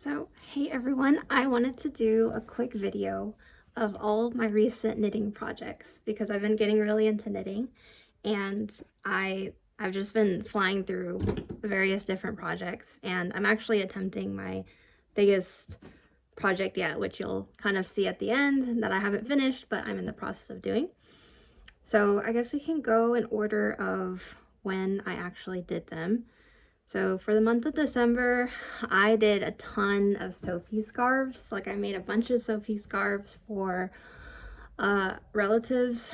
So, hey everyone, I wanted to do a quick video of all of my recent knitting projects because I've been getting really into knitting and I've just been flying through various different projects, and I'm actually attempting my biggest project yet, which you'll kind of see at the end that I haven't finished, but I'm in the process of doing. So I guess we can go in order of when I actually did them. So for the month of December, I did a ton of Sophie scarves. Like I made a bunch of Sophie scarves for relatives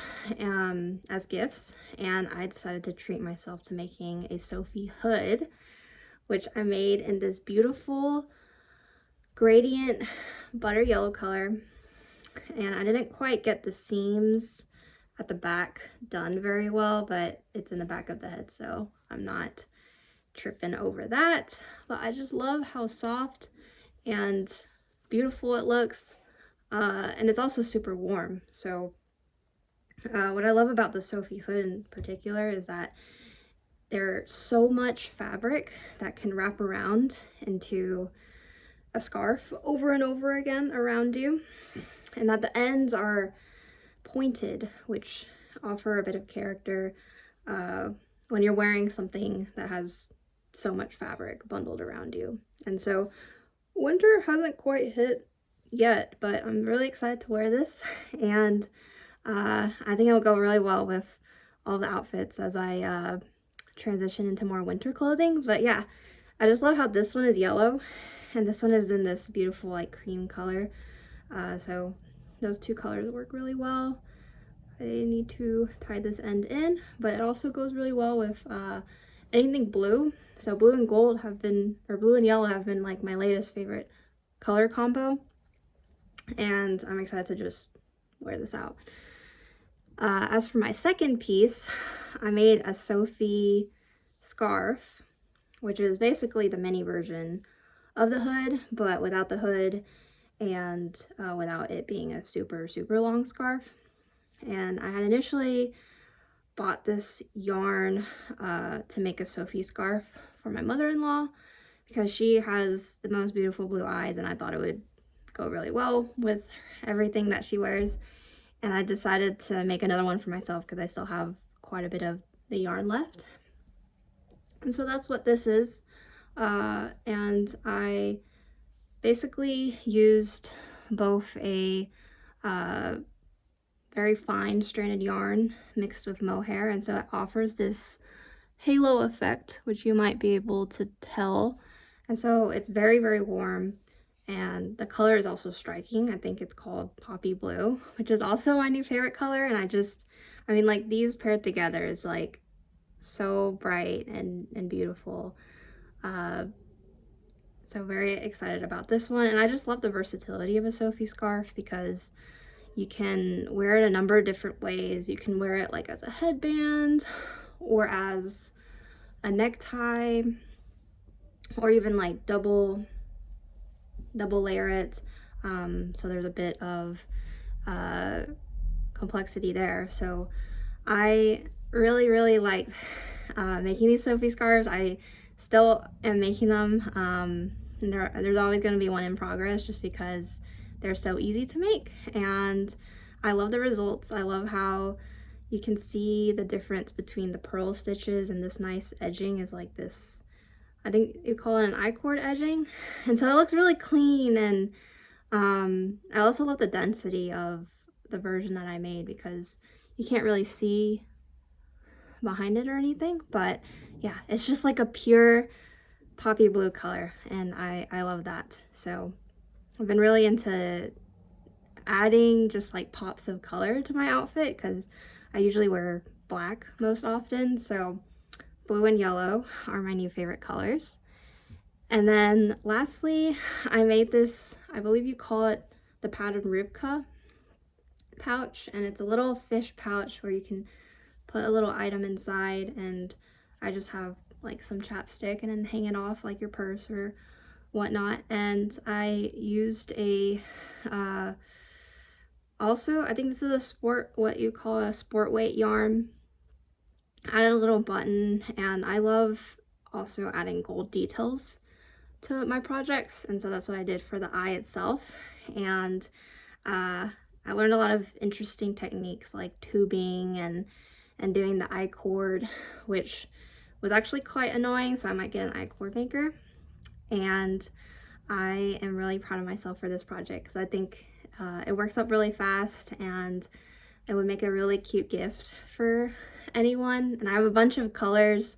as gifts, and I decided to treat myself to making a Sophie hood, which I made in this beautiful gradient butter yellow color. And I didn't quite get the seams at the back done very well, but it's in the back of the head, so I'm not tripping over that. But I just love how soft and beautiful it looks, and it's also super warm. So what I love about the Sophie hood in particular is that there's so much fabric that can wrap around into a scarf over and over again around you, and that the ends are pointed, which offer a bit of character when you're wearing something that has so much fabric bundled around you. And so winter hasn't quite hit yet, but I'm really excited to wear this, and I think it'll go really well with all the outfits as I transition into more winter clothing. But yeah, I just love how this one is yellow and this one is in this beautiful like cream color. So those two colors work really well. I need to tie this end in, but it also goes really well with anything blue. So blue and gold have been, or blue and yellow have been like my latest favorite color combo, and I'm excited to just wear this out. As for my second piece, I made a Sophie scarf, which is basically the mini version of the hood, but without the hood and without it being a super long scarf. And I had initially bought this yarn to make a Sophie scarf for my mother-in-law because she has the most beautiful blue eyes, and I thought it would go really well with everything that she wears. And I decided to make another one for myself because I still have quite a bit of the yarn left. And so that's what this is. And I basically used both a very fine stranded yarn mixed with mohair, and so it offers this halo effect, which you might be able to tell. And so it's very warm, and the color is also striking. I think it's called Poppy Blue, which is also my new favorite color. And I mean, like, these paired together is like so bright and beautiful. So very excited about this one. And I just love the versatility of a Sophie scarf because you can wear it a number of different ways. You can wear it like as a headband or as a necktie, or even like double layer it. So there's a bit of complexity there. So I really like making these Sophie scarves. I still am making them. And there's always going to be one in progress just because they're so easy to make, and I love the results. I love how you can see the difference between the purl stitches and this nice edging is like this, I think you call it an I-cord edging, and so it looks really clean. And I also love the density of the version that I made because you can't really see behind it or anything, but yeah, it's just like a pure poppy blue color, and I love that. So I've been really into adding just like pops of color to my outfit because I usually wear black most often, so blue and yellow are my new favorite colors. And then lastly, I made this, I believe you call it the pattern Ribka pouch, and it's a little fish pouch where you can put a little item inside, and I just have like some chapstick and then hang it off like your purse or whatnot. And I used a also, I think this is what you call a sport weight yarn. Added a little button, and I love also adding gold details to my projects, and so that's what I did for the eye itself. And I learned a lot of interesting techniques like tubing and doing the eye cord, which was actually quite annoying, so I might get an eye cord maker. And I am really proud of myself for this project because I think it works up really fast and it would make a really cute gift for anyone. And I have a bunch of colors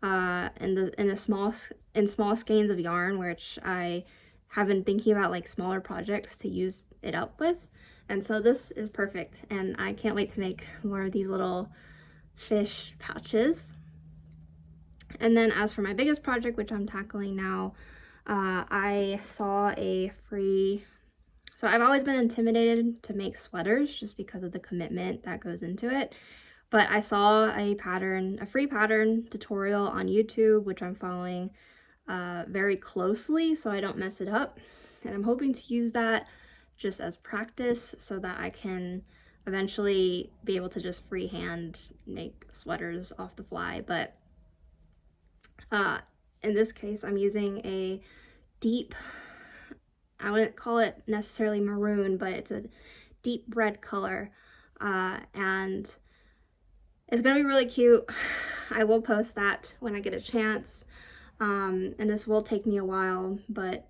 in small skeins of yarn, which I have been thinking about like smaller projects to use it up with. And so this is perfect, and I can't wait to make more of these little fish pouches. And then as for my biggest project, which I'm tackling now, I saw a free, so I've always been intimidated to make sweaters just because of the commitment that goes into it. But I saw a free pattern tutorial on YouTube, which I'm following very closely so I don't mess it up. And I'm hoping to use that just as practice so that I can eventually be able to just freehand make sweaters off the fly. But in this case, I'm using a deep, I wouldn't call it necessarily maroon, but it's a deep red color, and it's gonna be really cute. I will post that when I get a chance, and this will take me a while, but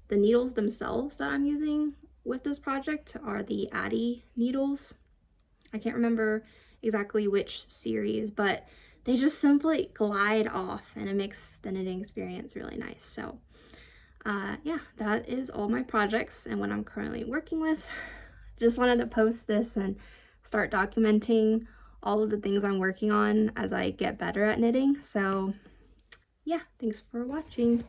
the needles themselves that I'm using with this project are the Addi needles. I can't remember exactly which series, but they just simply glide off and it makes the knitting experience really nice. So yeah, that is all my projects and what I'm currently working with. Just wanted to post this and start documenting all of the things I'm working on as I get better at knitting. So yeah, thanks for watching.